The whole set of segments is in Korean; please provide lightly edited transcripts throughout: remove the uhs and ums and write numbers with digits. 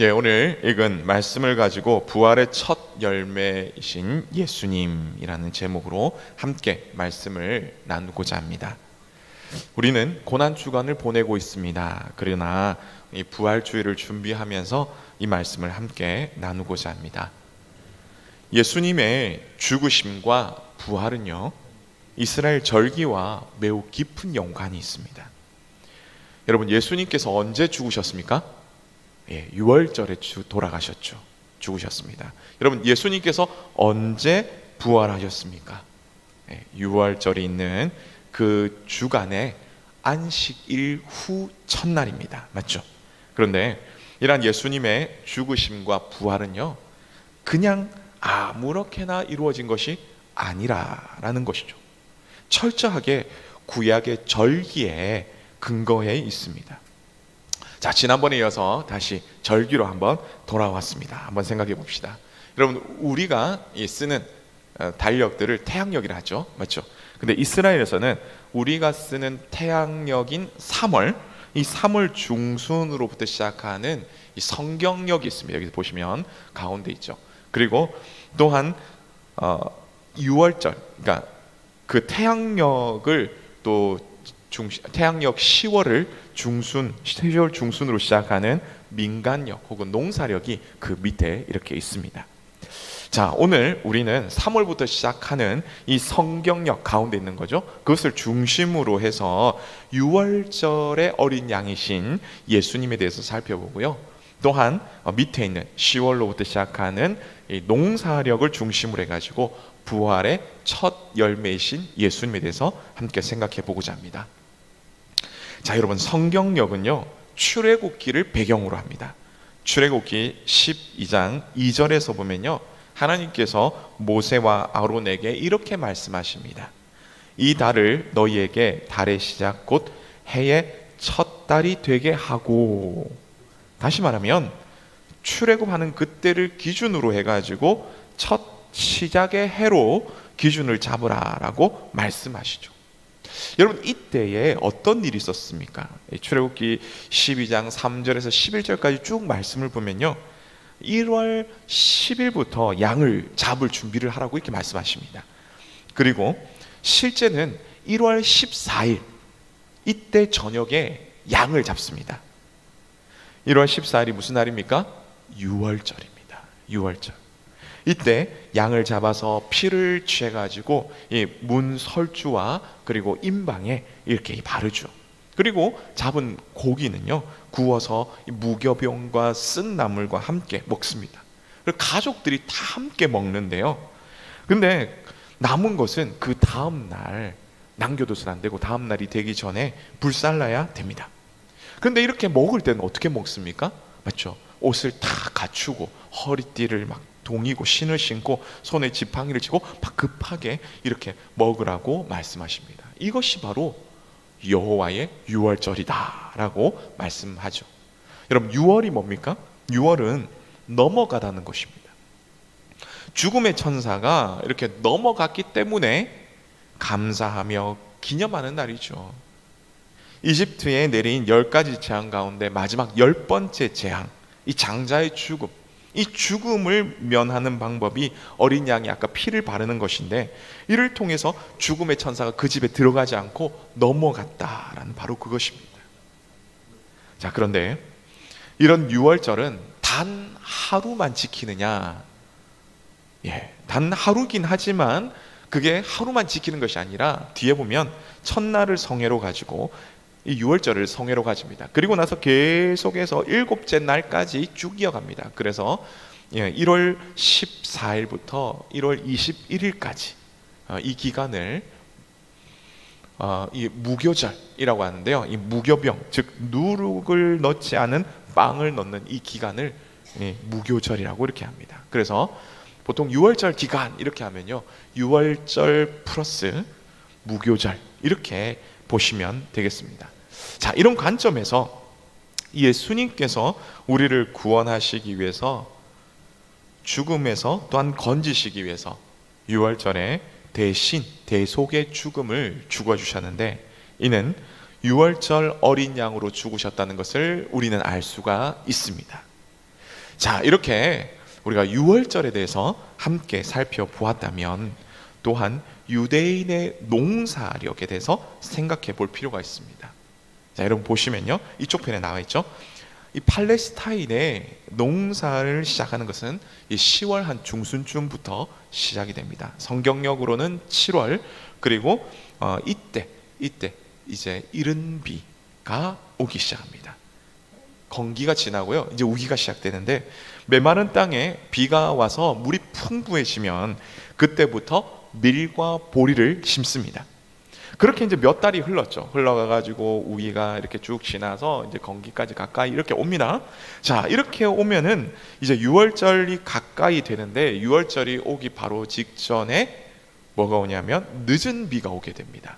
예, 오늘 읽은 말씀을 가지고 부활의 첫 열매이신 예수님이라는 제목으로 함께 말씀을 나누고자 합니다. 우리는 고난 주간을 보내고 있습니다. 그러나 이 부활주의를 준비하면서 이 말씀을 함께 나누고자 합니다. 예수님의 죽으심과 부활은요, 이스라엘 절기와 매우 깊은 연관이 있습니다. 여러분, 예수님께서 언제 죽으셨습니까? 6월절에 돌아가셨죠. 죽으셨습니다. 여러분, 예수님께서 언제 부활하셨습니까? 6월절이 있는 그 주간에 안식일 후 첫날입니다. 맞죠? 그런데 이러한 예수님의 죽으심과 부활은요, 그냥 아무렇게나 이루어진 것이 아니라라는 것이죠. 철저하게 구약의 절기에 근거해 있습니다. 자, 지난번에 이어서 다시 절기로 한번 돌아왔습니다. 한번 생각해 봅시다. 여러분, 우리가 쓰는 달력들을 태양력이라 하죠. 맞죠? 근데 이스라엘에서는 우리가 쓰는 태양력인 3월, 이 3월 중순으로부터 시작하는 이 성경력이 있습니다. 여기 보시면 가운데 있죠. 그리고 또한 6월절, 그러니까 그 태양력을 또 태양력 10월을 중순, 10월 중순으로 시작하는 민간력 혹은 농사력이 그 밑에 이렇게 있습니다. 자, 오늘 우리는 3월부터 시작하는 이 성경력 가운데 있는 거죠. 그것을 중심으로 해서 6월절의 어린 양이신 예수님에 대해서 살펴보고요. 또한 밑에 있는 10월로부터 시작하는 이 농사력을 중심으로 해가지고 부활의 첫 열매이신 예수님에 대해서 함께 생각해 보고자 합니다. 자, 여러분, 성경력은요, 출애굽기를 배경으로 합니다. 출애굽기 12장 2절에서 보면요, 하나님께서 모세와 아론에게 이렇게 말씀하십니다. 이 달을 너희에게 달의 시작 곧 해의 첫 달이 되게 하고, 다시 말하면 출애굽하는 그때를 기준으로 해가지고 첫 시작의 해로 기준을 잡으라라고 말씀하시죠. 여러분, 이때에 어떤 일이 있었습니까? 출애굽기 12장 3절에서 11절까지 쭉 말씀을 보면요, 1월 10일부터 양을 잡을 준비를 하라고 이렇게 말씀하십니다. 그리고 실제는 1월 14일 이때 저녁에 양을 잡습니다. 1월 14일이 무슨 날입니까? 6월절입니다. 6월절. 이때 양을 잡아서 피를 취해가지고 이 문설주와 그리고 임방에 이렇게 바르죠. 그리고 잡은 고기는요, 구워서 무교병과 쓴 나물과 함께 먹습니다. 그리고 가족들이 다 함께 먹는데요, 근데 남은 것은 그 다음날 남겨둬서는 안 되고 다음날이 되기 전에 불살라야 됩니다. 근데 이렇게 먹을 때는 어떻게 먹습니까? 맞죠? 옷을 다 갖추고 허리띠를 막 동이고 신을 신고 손에 지팡이를 쥐고 막 급하게 이렇게 먹으라고 말씀하십니다. 이것이 바로 여호와의 6월절이다 라고 말씀하죠. 여러분, 6월이 뭡니까? 6월은 넘어가다는 것입니다. 죽음의 천사가 이렇게 넘어갔기 때문에 감사하며 기념하는 날이죠. 이집트에 내린 10가지 재앙 가운데 마지막 10번째 재앙, 이 장자의 죽음, 이 죽음을 면하는 방법이 어린 양이 아까 피를 바르는 것인데, 이를 통해서 죽음의 천사가 그 집에 들어가지 않고 넘어갔다라는 바로 그것입니다. 자, 그런데 이런 6월절은 단 하루만 지키느냐? 단 하루긴 하지만 그게 하루만 지키는 것이 아니라 뒤에 보면 첫날을 성회로 가지고 이 6월절을 성회로 가집니다. 그리고 나서 계속해서 7째 날까지 쭉 이어갑니다. 그래서 1월 14일부터 1월 21일까지 이 기간을 이 무교절이라고 하는데요, 이 무교병, 즉 누룩을 넣지 않은 빵을 넣는 이 기간을 무교절이라고 이렇게 합니다. 그래서 보통 6월절 기간 이렇게 하면요, 6월절 플러스 무교절 이렇게 보시면 되겠습니다. 자, 이런 관점에서 예수님께서 우리를 구원하시기 위해서, 죽음에서 또한 건지시기 위해서 6월절에 대신 대속의 죽음을 죽어주셨는데, 이는 6월절 어린 양으로 죽으셨다는 것을 우리는 알 수가 있습니다. 자, 이렇게 우리가 유월절에 대해서 함께 살펴보았다면 또한 유대인의 농사력에 대해서 생각해 볼 필요가 있습니다. 자, 여러분 보시면요, 이쪽 편에 나와 있죠. 이 팔레스타인의 농사를 시작하는 것은 이 10월 한 중순쯤부터 시작이 됩니다. 성경력으로는 7월, 그리고 이때 이제 이른 비가 오기 시작합니다. 건기가 지나고요, 이제 우기가 시작되는데, 메마른 땅에 비가 와서 물이 풍부해지면 그때부터 밀과 보리를 심습니다. 그렇게 이제 몇 달이 흘러가가지고 우기가 이렇게 쭉 지나서 이제 건기까지 가까이 이렇게 옵니다. 자, 이렇게 오면은 이제 유월절이 가까이 되는데, 유월절이 오기 바로 직전에 뭐가 오냐면 늦은 비가 오게 됩니다.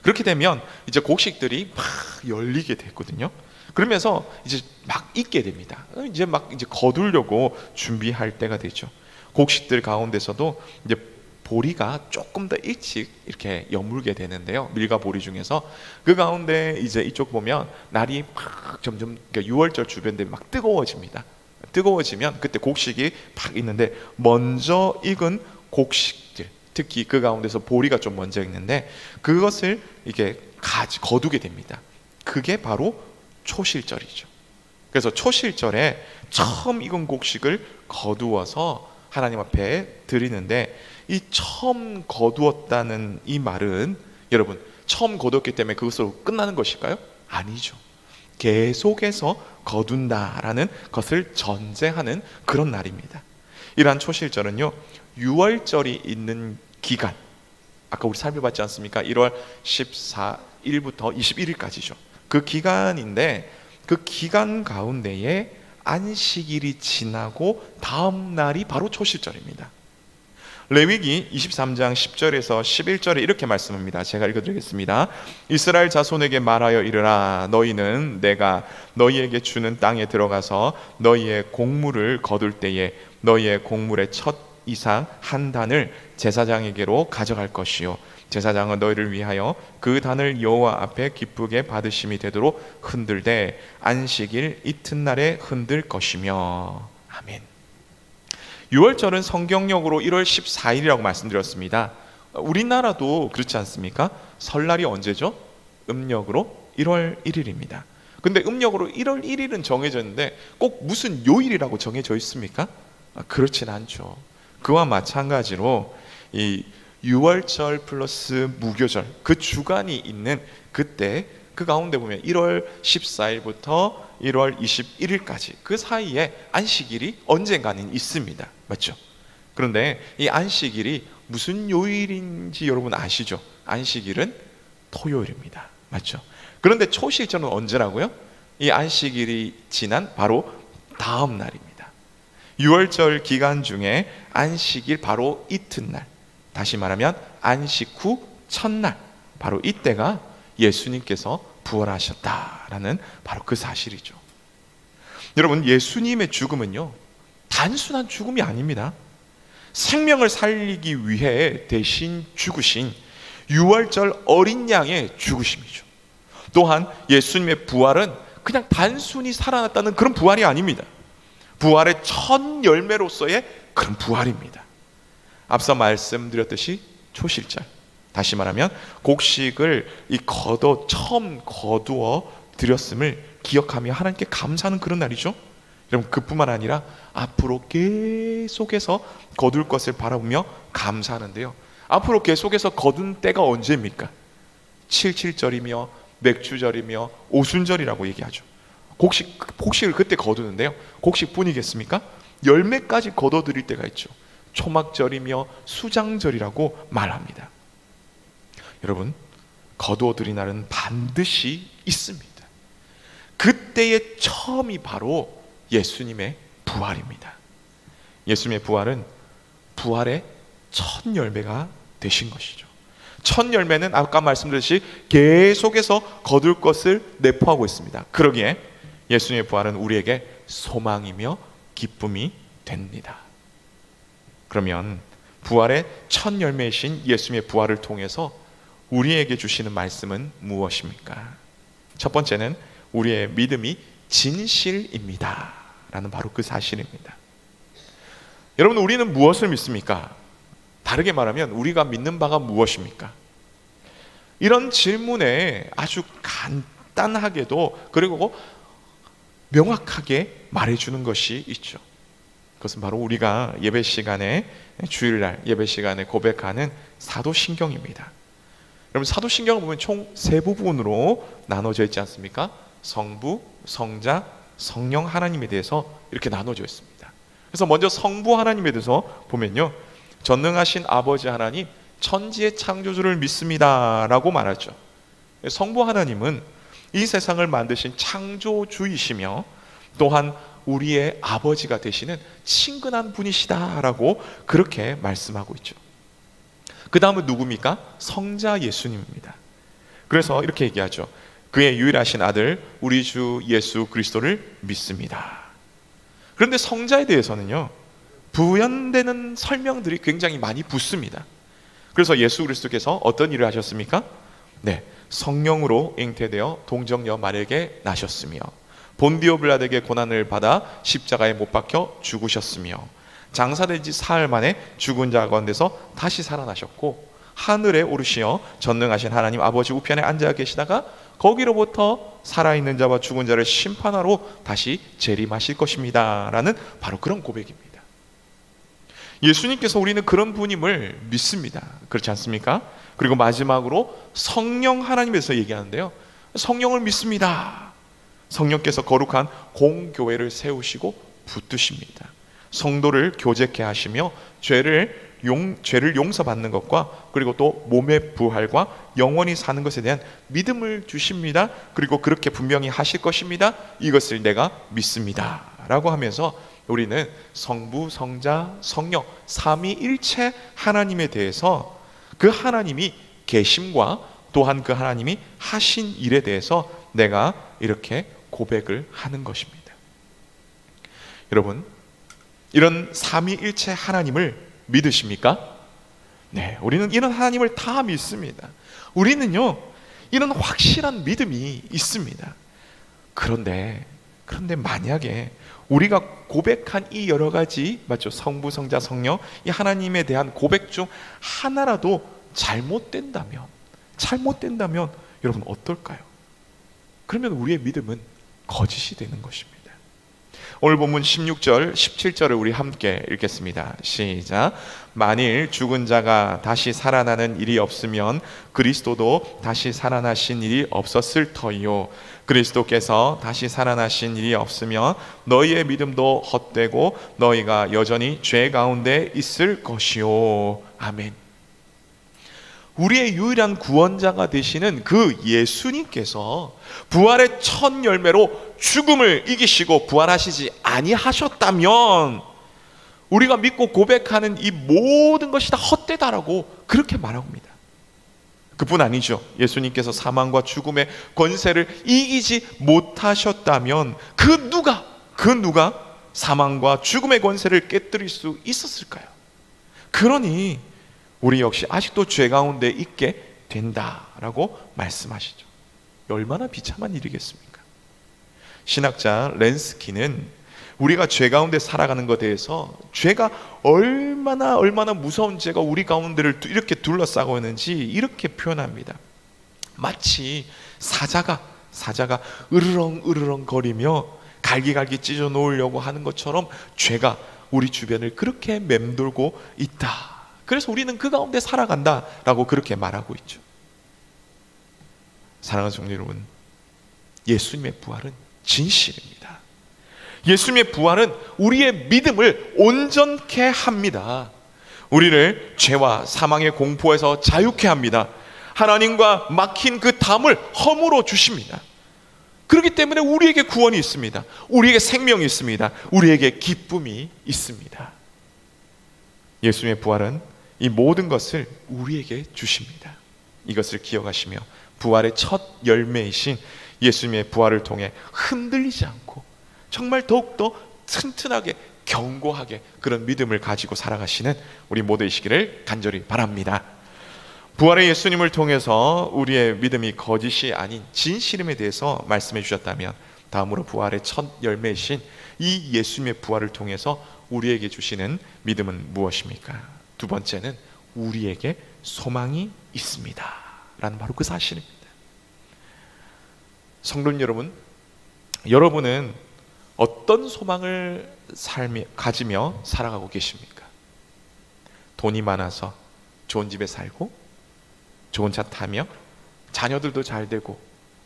그렇게 되면 이제 곡식들이 막 열리게 됐거든요. 그러면서 이제 막 익게 됩니다. 이제 거두려고 준비할 때가 되죠. 곡식들 가운데서도 이제 보리가 조금 더 일찍 이렇게 여물게 되는데요. 밀과 보리 중에서 그 가운데 이제 이쪽 보면 날이 막 점점, 그러니까 6월절 주변 되면 막 뜨거워집니다. 뜨거워지면 그때 곡식이 막 있는데, 먼저 익은 곡식들, 특히 그 가운데서 보리가 좀 먼저 익는데 그것을 이게 거두게 됩니다. 그게 바로 초실절이죠. 그래서 초실절에 처음 익은 곡식을 거두어서 하나님 앞에 드리는데, 이 처음 거두었다는 이 말은, 여러분, 처음 거두었기 때문에 그것으로 끝나는 것일까요? 아니죠. 계속해서 거둔다라는 것을 전제하는 그런 날입니다. 이러한 초실절은요, 6월절이 있는 기간, 아까 우리 살펴봤지 않습니까? 1월 14일부터 21일까지죠. 그 기간인데, 그 기간 가운데에 안식일이 지나고 다음 날이 바로 초실절입니다. 레위기 23장 10절에서 11절에 이렇게 말씀합니다. 제가 읽어드리겠습니다. 이스라엘 자손에게 말하여 이르라. 너희는 내가 너희에게 주는 땅에 들어가서 너희의 곡물을 거둘 때에 너희의 곡물의 첫 이상 한 단을 제사장에게로 가져갈 것이요, 제사장은 너희를 위하여 그 단을 여호와 앞에 기쁘게 받으심이 되도록 흔들되 안식일 이튿날에 흔들 것이며. 아멘. 6월절은 성경력으로 1월 14일이라고 말씀드렸습니다. 우리나라도 그렇지 않습니까? 설날이 언제죠? 음력으로 1월 1일입니다. 근데 음력으로 1월 1일은 정해졌는데 꼭 무슨 요일이라고 정해져 있습니까? 그렇진 않죠. 그와 마찬가지로 이 6월절 플러스 무교절, 그 주간이 있는 그때, 그 가운데 보면 1월 14일부터 1월 21일까지 그 사이에 안식일이 언젠가는 있습니다. 맞죠? 그런데 이 안식일이 무슨 요일인지 여러분 아시죠? 안식일은 토요일입니다. 맞죠? 그런데 초실절은 언제라고요? 이 안식일이 지난 바로 다음 날입니다. 6월절 기간 중에 안식일 바로 이튿날, 다시 말하면 안식 후 첫날, 바로 이때가 예수님께서 부활하셨다라는 바로 그 사실이죠. 여러분, 예수님의 죽음은요, 단순한 죽음이 아닙니다. 생명을 살리기 위해 대신 죽으신 6월절 어린 양의 죽으심이죠. 또한 예수님의 부활은 그냥 단순히 살아났다는 그런 부활이 아닙니다. 부활의 첫 열매로서의 그런 부활입니다. 앞서 말씀드렸듯이 초실절, 다시 말하면 곡식을 처음 거두어 드렸음을 기억하며 하나님께 감사하는 그런 날이죠. 여러분, 그뿐만 아니라 앞으로 계속해서 거둘 것을 바라보며 감사하는데요, 앞으로 계속해서 거둔 때가 언제입니까? 77절이며 맥주절이며 오순절이라고 얘기하죠. 곡식을 그때 거두는데요, 곡식뿐이겠습니까? 열매까지 거둬들일 때가 있죠. 초막절이며 수장절이라고 말합니다. 여러분, 거두어들인 날은 반드시 있습니다. 그때의 처음이 바로 예수님의 부활입니다. 예수님의 부활은 부활의 첫 열매가 되신 것이죠. 첫 열매는 아까 말씀드렸듯이 계속해서 거둘 것을 내포하고 있습니다. 그러기에 예수님의 부활은 우리에게 소망이며 기쁨이 됩니다. 그러면 부활의 첫 열매이신 예수님의 부활을 통해서 우리에게 주시는 말씀은 무엇입니까? 첫 번째는 우리의 믿음이 진실입니다 라는 바로 그 사실입니다. 여러분, 우리는 무엇을 믿습니까? 다르게 말하면 우리가 믿는 바가 무엇입니까? 이런 질문에 아주 간단하게도 그리고 명확하게 말해주는 것이 있죠. 그것은 바로 우리가 예배 시간에, 주일날 예배 시간에 고백하는 사도신경입니다. 여러분, 사도신경을 보면 총 세 부분으로 나눠져 있지 않습니까? 성부, 성자, 성령 하나님에 대해서 이렇게 나눠져 있습니다. 그래서 먼저 성부 하나님에 대해서 보면요, 전능하신 아버지 하나님, 천지의 창조주를 믿습니다 라고 말하죠. 성부 하나님은 이 세상을 만드신 창조주이시며 또한 우리의 아버지가 되시는 친근한 분이시다 라고 그렇게 말씀하고 있죠. 그 다음은 누굽니까? 성자 예수님입니다. 그래서 이렇게 얘기하죠. 그의 유일하신 아들 우리 주 예수 그리스도를 믿습니다. 그런데 성자에 대해서는요, 부연되는 설명들이 굉장히 많이 붙습니다. 그래서 예수 그리스도께서 어떤 일을 하셨습니까? 네, 성령으로 잉태되어 동정녀 마리아에게 나셨으며 본디오 빌라도에게 고난을 받아 십자가에 못 박혀 죽으셨으며 장사된 지 사흘 만에 죽은 자 가운데서 다시 살아나셨고 하늘에 오르시어 전능하신 하나님 아버지 우편에 앉아 계시다가 거기로부터 살아있는 자와 죽은 자를 심판하러 다시 재림하실 것입니다 라는 바로 그런 고백입니다. 예수님께서 우리는 그런 분임을 믿습니다. 그렇지 않습니까? 그리고 마지막으로 성령 하나님에 대해서 얘기하는데요, 성령을 믿습니다. 성령께서 거룩한 공교회를 세우시고 붙드십니다. 성도를 교제케 하시며 죄를 용서받는 것과 그리고 또 몸의 부활과 영원히 사는 것에 대한 믿음을 주십니다. 그리고 그렇게 분명히 하실 것입니다. 이것을 내가 믿습니다 라고 하면서 우리는 성부, 성자, 성령 삼위일체 하나님에 대해서 그 하나님이 계심과 또한 그 하나님이 하신 일에 대해서 내가 이렇게 고백을 하는 것입니다. 여러분, 이런 삼위일체 하나님을 믿으십니까? 네, 우리는 이런 하나님을 다 믿습니다. 우리는요, 이런 확실한 믿음이 있습니다. 그런데 만약에 우리가 고백한 이 여러 가지, 맞죠? 성부, 성자, 성령, 이 하나님에 대한 고백 중 하나라도 잘못된다면 여러분 어떨까요? 그러면 우리의 믿음은 거짓이 되는 것입니다. 오늘 본문 16절, 17절을 우리 함께 읽겠습니다. 시작. 만일 죽은 자가 다시 살아나는 일이 없으면 그리스도도 다시 살아나신 일이 없었을 터이요. 그리스도께서 다시 살아나신 일이 없으면 너희의 믿음도 헛되고 너희가 여전히 죄 가운데 있을 것이요. 아멘. 우리의 유일한 구원자가 되시는 그 예수님께서 부활의 첫 열매로 죽음을 이기시고 부활하시지 아니하셨다면 우리가 믿고 고백하는 이 모든 것이 다 헛되다라고 그렇게 말합니다. 그뿐 아니죠. 예수님께서 사망과 죽음의 권세를 이기지 못하셨다면 그 누가 사망과 죽음의 권세를 깨뜨릴 수 있었을까요? 그러니 우리 역시 아직도 죄 가운데 있게 된다라고 말씀하시죠. 얼마나 비참한 일이겠습니까? 신학자 렌스키는 우리가 죄 가운데 살아가는 것에 대해서 죄가 얼마나 무서운 죄가 우리 가운데를 이렇게 둘러싸고 있는지 이렇게 표현합니다. 마치 사자가 으르렁 거리며 갈기갈기 찢어 놓으려고 하는 것처럼 죄가 우리 주변을 그렇게 맴돌고 있다. 그래서 우리는 그 가운데 살아간다라고 그렇게 말하고 있죠. 사랑하는 성도 여러분, 예수님의 부활은 진실입니다. 예수님의 부활은 우리의 믿음을 온전케 합니다. 우리를 죄와 사망의 공포에서 자유케 합니다. 하나님과 막힌 그 담을 허물어 주십니다. 그렇기 때문에 우리에게 구원이 있습니다. 우리에게 생명이 있습니다. 우리에게 기쁨이 있습니다. 예수님의 부활은 이 모든 것을 우리에게 주십니다. 이것을 기억하시며 부활의 첫 열매이신 예수님의 부활을 통해 흔들리지 않고 정말 더욱더 튼튼하게 견고하게 그런 믿음을 가지고 살아가시는 우리 모두이시기를 간절히 바랍니다. 부활의 예수님을 통해서 우리의 믿음이 거짓이 아닌 진실임에 대해서 말씀해 주셨다면 다음으로 부활의 첫 열매이신 이 예수님의 부활을 통해서 우리에게 주시는 믿음은 무엇입니까? 두 번째는 우리에게 소망이 있습니다 라는 바로 그 사실입니다. 성도 여러분, 여러분은 어떤 소망을 가지며 살아가고 계십니까? 돈이 많아서 좋은 집에 살고 좋은 차 타며 자녀들도 잘 되고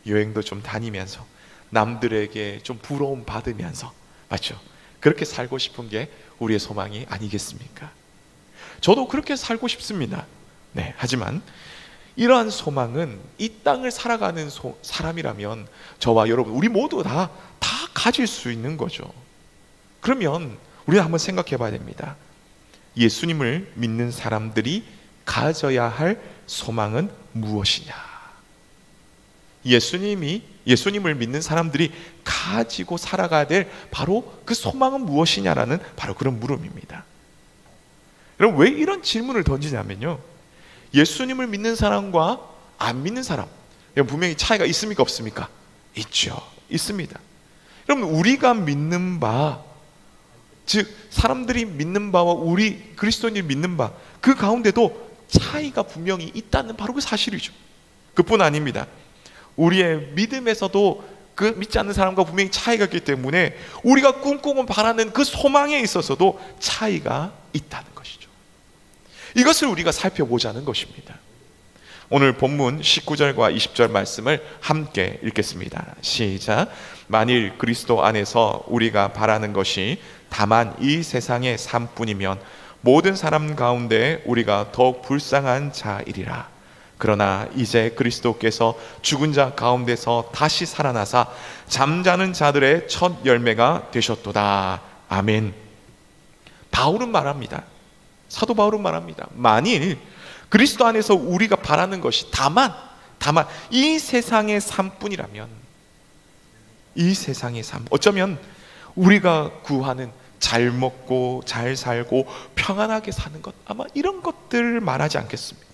여행도 좀 다니면서 남들에게 좀 부러움 받으면서, 맞죠? 그렇게 살고 싶은 게 우리의 소망이 아니겠습니까? 저도 그렇게 살고 싶습니다. 네, 하지만 이러한 소망은 이 땅을 살아가는 사람이라면 저와 여러분 우리 모두 다 가질 수 있는 거죠. 그러면 우리는 한번 생각해 봐야 됩니다. 예수님을 믿는 사람들이 가져야 할 소망은 무엇이냐? 예수님을 믿는 사람들이 가지고 살아가야 될 바로 그 소망은 무엇이냐라는 바로 그런 물음입니다. 여러분, 왜 이런 질문을 던지냐면요, 예수님을 믿는 사람과 안 믿는 사람, 분명히 차이가 있습니까 없습니까? 있죠. 있습니다. 여러분, 우리가 믿는 바, 즉 사람들이 믿는 바와 우리 그리스도인이 믿는 바, 그 가운데도 차이가 분명히 있다는 바로 그 사실이죠. 그뿐 아닙니다. 우리의 믿음에서도 그 믿지 않는 사람과 분명히 차이가 있기 때문에 우리가 꿈꾸고 바라는 그 소망에 있어서도 차이가 있다는 것이죠. 이것을 우리가 살펴보자는 것입니다. 오늘 본문 19절과 20절 말씀을 함께 읽겠습니다. 시작. 만일 그리스도 안에서 우리가 바라는 것이 다만 이 세상의 삶뿐이면 모든 사람 가운데 우리가 더욱 불쌍한 자이리라. 그러나 이제 그리스도께서 죽은 자 가운데서 다시 살아나사 잠자는 자들의 첫 열매가 되셨도다. 아멘. 바울은 말합니다. 사도 바울은 말합니다. 만일 그리스도 안에서 우리가 바라는 것이 다만 이 세상의 삶뿐이라면, 이 세상의 삶, 어쩌면 우리가 구하는 잘 먹고 잘 살고 평안하게 사는 것, 아마 이런 것들을 말하지 않겠습니까?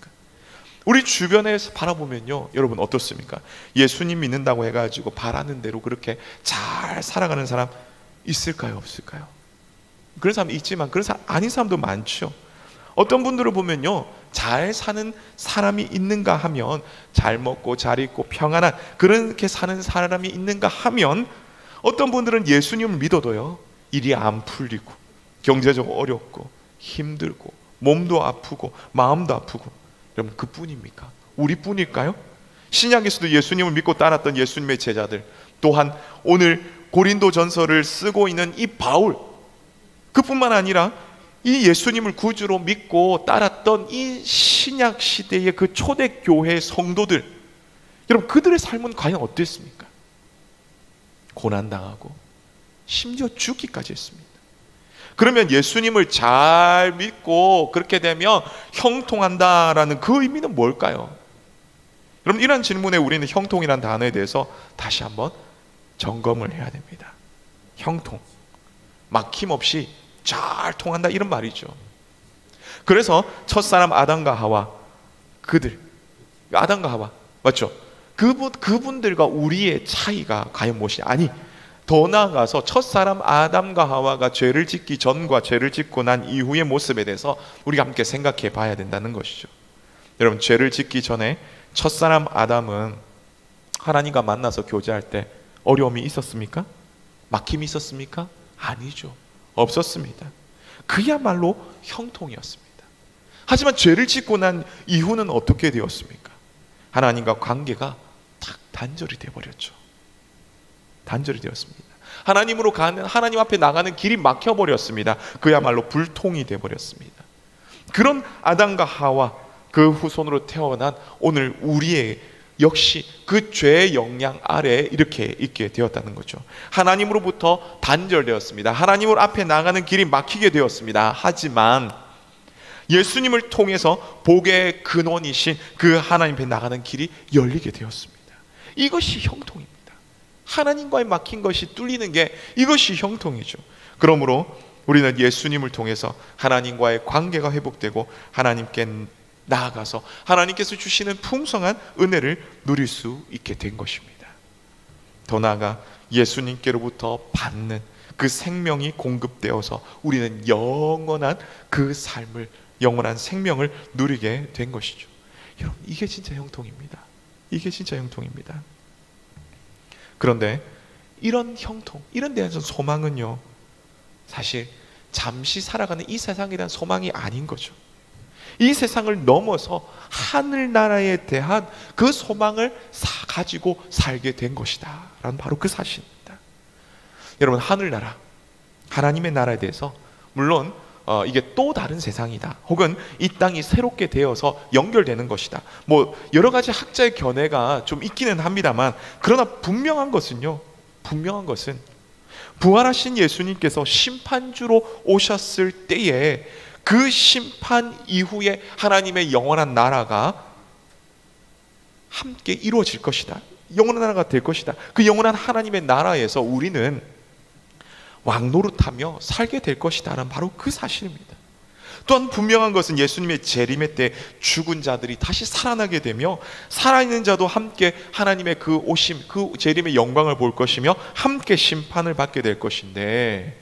우리 주변에서 바라보면요, 여러분 어떻습니까? 예수님 믿는다고 해가지고 바라는 대로 그렇게 잘 살아가는 사람 있을까요 없을까요? 그런 사람 있지만 그런 사람 아닌 사람도 많죠. 어떤 분들을 보면요, 잘 사는 사람이 있는가 하면, 잘 먹고 잘 입고 평안한 그렇게 사는 사람이 있는가 하면, 어떤 분들은 예수님을 믿어도요 일이 안 풀리고 경제적으로 어렵고 힘들고 몸도 아프고 마음도 아프고, 여러분 그뿐입니까? 우리뿐일까요? 신약에서도 예수님을 믿고 따랐던 예수님의 제자들, 또한 오늘 고린도전서를 쓰고 있는 이 바울, 그뿐만 아니라 이 예수님을 구주로 믿고 따랐던 이 신약 시대의 그 초대교회 성도들, 여러분 그들의 삶은 과연 어땠습니까? 고난당하고 심지어 죽기까지 했습니다. 그러면 예수님을 잘 믿고 그렇게 되면 형통한다라는 그 의미는 뭘까요? 여러분, 이런 질문에 우리는 형통이라는 단어에 대해서 다시 한번 점검을 해야 됩니다. 형통, 막힘없이 잘 통한다, 이런 말이죠. 그래서 첫사람 아담과 하와, 아담과 하와, 맞죠? 그분들과 우리의 차이가 과연 무엇이, 아니 더 나아가서 첫사람 아담과 하와가 죄를 짓기 전과 죄를 짓고 난 이후의 모습에 대해서 우리가 함께 생각해 봐야 된다는 것이죠. 여러분, 죄를 짓기 전에 첫사람 아담은 하나님과 만나서 교제할 때 어려움이 있었습니까? 막힘이 있었습니까? 아니죠. 없었습니다. 그야말로 형통이었습니다. 하지만 죄를 짓고 난 이후는 어떻게 되었습니까? 하나님과 관계가 딱 단절이 되어버렸죠. 단절이 되었습니다. 하나님 앞에 나가는 길이 막혀버렸습니다. 그야말로 불통이 되어버렸습니다. 그런 아담과 하와, 그 후손으로 태어난 오늘 우리의 역시 그 죄의 영향 아래에 이렇게 있게 되었다는 거죠. 하나님으로부터 단절되었습니다. 하나님을 앞에 나가는 길이 막히게 되었습니다. 하지만 예수님을 통해서 복의 근원이신 그 하나님 앞에 나가는 길이 열리게 되었습니다. 이것이 형통입니다. 하나님과의 막힌 것이 뚫리는 게, 이것이 형통이죠. 그러므로 우리는 예수님을 통해서 하나님과의 관계가 회복되고 하나님께 나아가서 하나님께서 주시는 풍성한 은혜를 누릴 수 있게 된 것입니다. 더 나아가 예수님께로부터 받는 그 생명이 공급되어서 우리는 영원한 그 삶을, 영원한 생명을 누리게 된 것이죠. 여러분, 이게 진짜 형통입니다. 이게 진짜 형통입니다. 그런데 이런 형통, 이런 데에 대한 소망은요, 사실 잠시 살아가는 이 세상에 대한 소망이 아닌 거죠. 이 세상을 넘어서 하늘나라에 대한 그 소망을 가지고 살게 된 것이다 라는 바로 그 사실입니다. 여러분, 하늘나라, 하나님의 나라에 대해서 물론 이게 또 다른 세상이다, 혹은 이 땅이 새롭게 되어서 연결되는 것이다, 뭐 여러 가지 학자의 견해가 좀 있기는 합니다만, 그러나 분명한 것은 부활하신 예수님께서 심판주로 오셨을 때에 그 심판 이후에 하나님의 영원한 나라가 함께 이루어질 것이다. 영원한 나라가 될 것이다. 그 영원한 하나님의 나라에서 우리는 왕노릇하며 살게 될 것이다 라는 바로 그 사실입니다. 또한 분명한 것은 예수님의 재림의 때 죽은 자들이 다시 살아나게 되며 살아있는 자도 함께 하나님의 그 오심, 그 재림의 영광을 볼 것이며 함께 심판을 받게 될 것인데,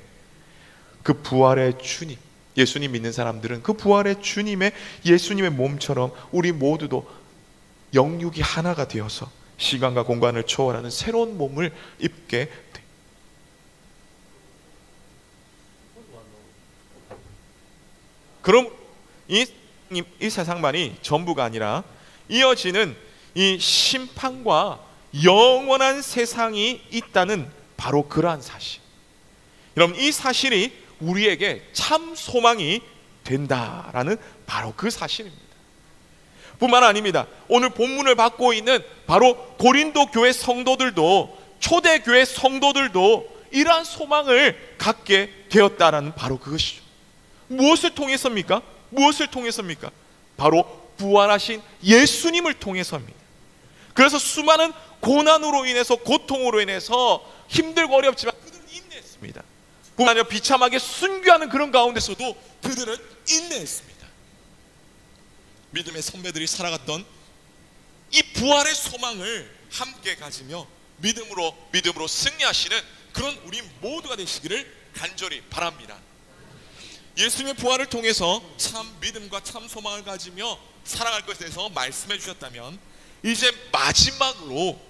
그 부활의 주님, 예수님 믿는 사람들은 그 부활의 주님의, 예수님의 몸처럼 우리 모두도 영육이 하나가 되어서 시간과 공간을 초월하는 새로운 몸을 입게 돼. 그럼 이 세상만이 전부가 아니라 이어지는 이 심판과 영원한 세상이 있다는 바로 그러한 사실. 여러분, 이 사실이 우리에게 참 소망이 된다라는 바로 그 사실입니다. 뿐만 아닙니다. 오늘 본문을 받고 있는 바로 고린도 교회 성도들도, 초대교회 성도들도 이러한 소망을 갖게 되었다라는 바로 그것이죠. 무엇을 통해서입니까? 무엇을 통해서입니까? 바로 부활하신 예수님을 통해서입니다. 그래서 수많은 고난으로 인해서, 고통으로 인해서 힘들고 어렵지만 그들은 인내했습니다. 뿐만 아니라 비참하게 순교하는 그런 가운데서도 그들은 인내했습니다. 믿음의 선배들이 살아갔던 이 부활의 소망을 함께 가지며 믿음으로 승리하시는 그런 우리 모두가 되시기를 간절히 바랍니다. 예수님의 부활을 통해서 참 믿음과 참 소망을 가지며 살아갈 것에 대해서 말씀해 주셨다면, 이제 마지막으로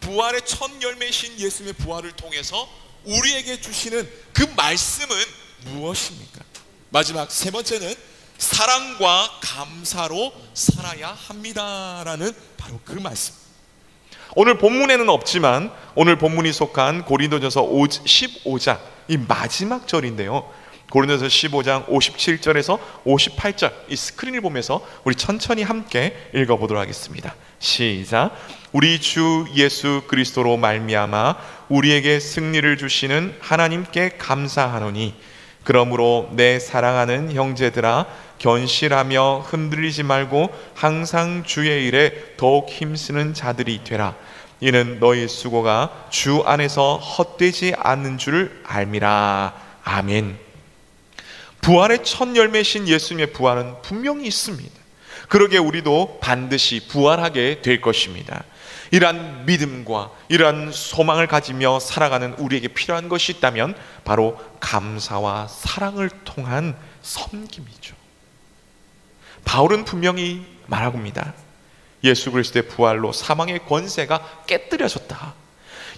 부활의 첫 열매이신 예수님의 부활을 통해서 우리에게 주시는 그 말씀은 무엇입니까? 마지막 세 번째는 사랑과 감사로 살아야 합니다라는 바로 그 말씀. 오늘 본문에는 없지만 오늘 본문이 속한 고린도전서 15장 이 마지막 절인데요, 고린도전서 15장 57절에서 58절, 이 스크린을 보면서 우리 천천히 함께 읽어보도록 하겠습니다. 시작. 우리 주 예수 그리스도로 말미암아 우리에게 승리를 주시는 하나님께 감사하노니, 그러므로 내 사랑하는 형제들아, 견실하며 흔들리지 말고 항상 주의 일에 더욱 힘쓰는 자들이 되라. 이는 너희 수고가 주 안에서 헛되지 않는 줄 알미라. 아멘. 부활의 첫 열매신 예수님의 부활은 분명히 있습니다. 그러기에 우리도 반드시 부활하게 될 것입니다. 이러한 믿음과 이러한 소망을 가지며 살아가는 우리에게 필요한 것이 있다면 바로 감사와 사랑을 통한 섬김이죠. 바울은 분명히 말하고 있습니다. 예수 그리스도의 부활로 사망의 권세가 깨뜨려졌다.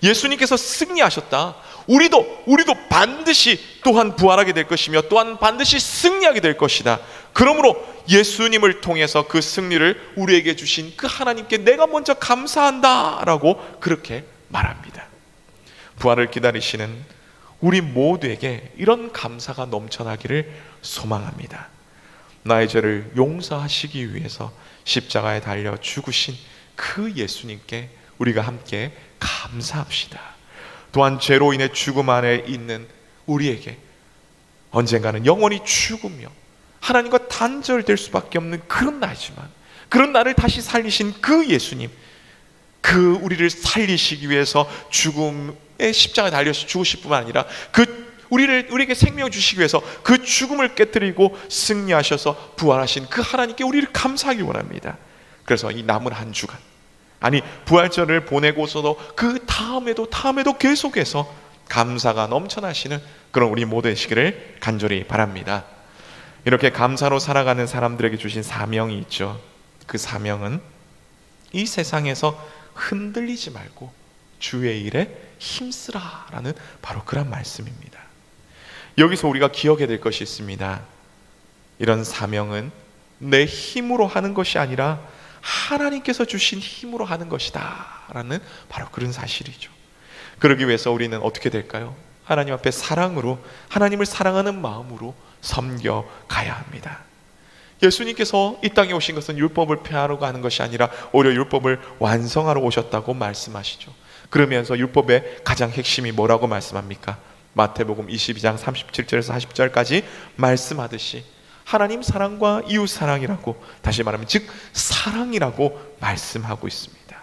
예수님께서 승리하셨다. 우리도 반드시 또한 부활하게 될 것이며 또한 반드시 승리하게 될 것이다. 그러므로 예수님을 통해서 그 승리를 우리에게 주신 그 하나님께 내가 먼저 감사한다 라고 그렇게 말합니다. 부활을 기다리시는 우리 모두에게 이런 감사가 넘쳐나기를 소망합니다. 나의 죄를 용서하시기 위해서 십자가에 달려 죽으신 그 예수님께 우리가 함께 감사합시다. 또한 죄로 인해 죽음 안에 있는 우리에게 언젠가는 영원히 죽으며 하나님과 단절될 수밖에 없는 그런 나이지만, 그런 나를 다시 살리신 그 예수님, 그 우리를 살리시기 위해서 죽음의 십자가에 달려서 죽으실 뿐만 아니라 우리에게 생명을 주시기 위해서 그 죽음을 깨뜨리고 승리하셔서 부활하신 그 하나님께 우리를 감사하기 원합니다. 그래서 이 남은 한 주간 아니, 부활절을 보내고서도 그 다음에도 계속해서 감사가 넘쳐나시는 그런 우리 모두 되시기를 간절히 바랍니다. 이렇게 감사로 살아가는 사람들에게 주신 사명이 있죠. 그 사명은 이 세상에서 흔들리지 말고 주의 일에 힘쓰라라는 바로 그런 말씀입니다. 여기서 우리가 기억해야 될 것이 있습니다. 이런 사명은 내 힘으로 하는 것이 아니라 하나님께서 주신 힘으로 하는 것이다 라는 바로 그런 사실이죠. 그러기 위해서 우리는 어떻게 될까요? 하나님 앞에 사랑으로, 하나님을 사랑하는 마음으로 섬겨가야 합니다. 예수님께서 이 땅에 오신 것은 율법을 폐하러 가는 것이 아니라 오히려 율법을 완성하러 오셨다고 말씀하시죠. 그러면서 율법의 가장 핵심이 뭐라고 말씀합니까? 마태복음 22장 37절에서 40절까지 말씀하듯이 하나님 사랑과 이웃 사랑이라고, 다시 말하면 즉 사랑이라고 말씀하고 있습니다.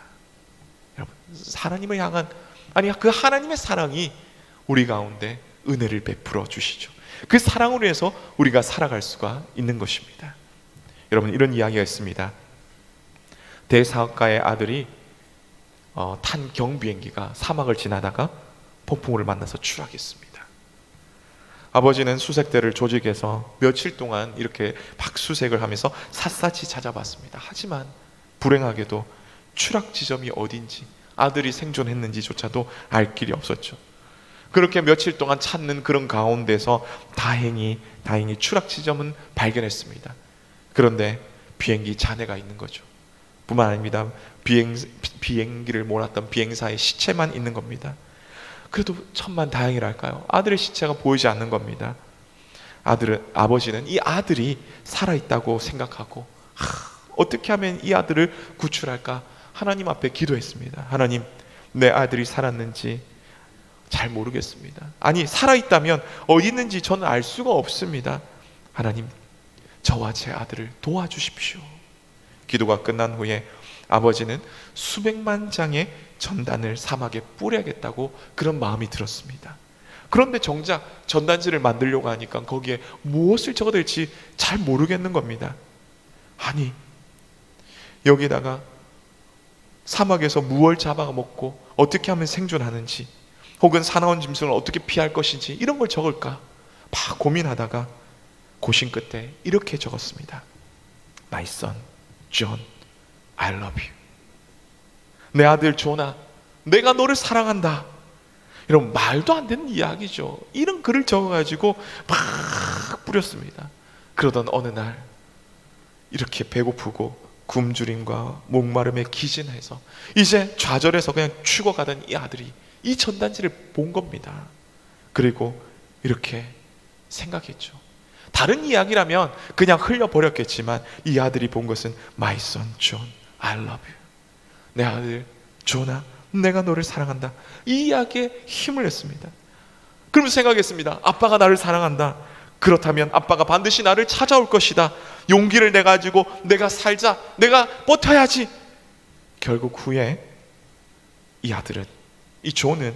여러분, 하나님을 향한, 아니 그 하나님의 사랑이 우리 가운데 은혜를 베풀어 주시죠. 그 사랑으로 해서 우리가 살아갈 수가 있는 것입니다. 여러분, 이런 이야기가 있습니다. 대사업가의 아들이 탄 경비행기가 사막을 지나다가 폭풍우를 만나서 추락했습니다. 아버지는 수색대를 조직해서 며칠 동안 이렇게 박수색을 하면서 샅샅이 찾아봤습니다. 하지만 불행하게도 추락 지점이 어딘지, 아들이 생존했는지조차도 알 길이 없었죠. 그렇게 며칠 동안 찾는 그런 가운데서 다행히 추락 지점은 발견했습니다. 그런데 비행기 잔해가 있는 거죠. 뿐만 아닙니다. 비행기를 몰았던 비행사의 시체만 있는 겁니다. 그래도 천만 다행이랄까요? 아들의 시체가 보이지 않는 겁니다. 아버지는 이 아들이 살아있다고 생각하고 어떻게 하면 이 아들을 구출할까 하나님 앞에 기도했습니다. 하나님, 내 아들이 살았는지 잘 모르겠습니다. 아니, 살아있다면 어디 있는지 저는 알 수가 없습니다. 하나님, 저와 제 아들을 도와주십시오. 기도가 끝난 후에 아버지는 수백만 장의 전단을 사막에 뿌려야겠다고 그런 마음이 들었습니다. 그런데 정작 전단지를 만들려고 하니까 거기에 무엇을 적어야 될지 잘 모르겠는 겁니다. 아니, 여기다가 사막에서 무엇을 잡아먹고 어떻게 하면 생존하는지, 혹은 사나운 짐승을 어떻게 피할 것인지, 이런 걸 적을까 막 고민하다가 고심 끝에 이렇게 적었습니다. My son, John, I love you. 내 아들 존아, 내가 너를 사랑한다. 이런 말도 안 되는 이야기죠. 이런 글을 적어가지고 막 뿌렸습니다. 그러던 어느 날 이렇게 배고프고 굶주림과 목마름에 기진해서 이제 좌절해서 그냥 죽어가던 이 아들이 이 전단지를 본 겁니다. 그리고 이렇게 생각했죠. 다른 이야기라면 그냥 흘려버렸겠지만 이 아들이 본 것은 My son John, I love you. 내 아들 존아, 내가 너를 사랑한다. 이 이야기에 힘을 냈습니다. 그러면서 생각했습니다. 아빠가 나를 사랑한다. 그렇다면 아빠가 반드시 나를 찾아올 것이다. 용기를 내가지고 내가 살자, 내가 버텨야지. 결국 후에 이 아들은, 이 존은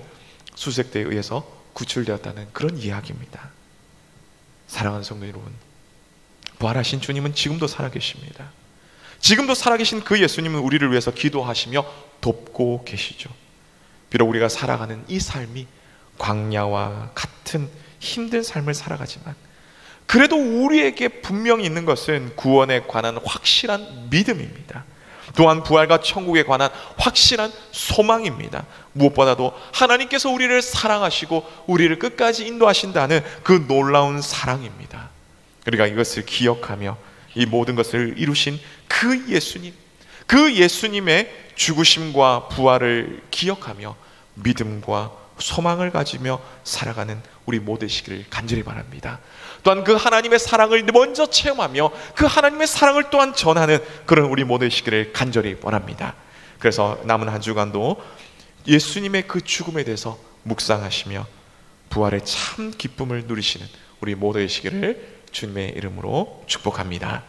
수색대에 의해서 구출되었다는 그런 이야기입니다. 사랑하는 성도 여러분, 부활하신 주님은 지금도 살아계십니다. 지금도 살아계신 그 예수님은 우리를 위해서 기도하시며 돕고 계시죠. 비록 우리가 살아가는 이 삶이 광야와 같은 힘든 삶을 살아가지만 그래도 우리에게 분명히 있는 것은 구원에 관한 확실한 믿음입니다. 또한 부활과 천국에 관한 확실한 소망입니다. 무엇보다도 하나님께서 우리를 사랑하시고 우리를 끝까지 인도하신다는 그 놀라운 사랑입니다. 우리가 이것을 기억하며 이 모든 것을 이루신 그 예수님, 그 예수님의 죽으심과 부활을 기억하며 믿음과 소망을 가지며 살아가는 우리 모두 되시기를 간절히 바랍니다. 또한 그 하나님의 사랑을 먼저 체험하며 그 하나님의 사랑을 또한 전하는 그런 우리 모두 되시기를 간절히 원합니다. 그래서 남은 한 주간도 예수님의 그 죽음에 대해서 묵상하시며 부활의 참 기쁨을 누리시는 우리 모두 되시기를 주님의 이름으로 축복합니다.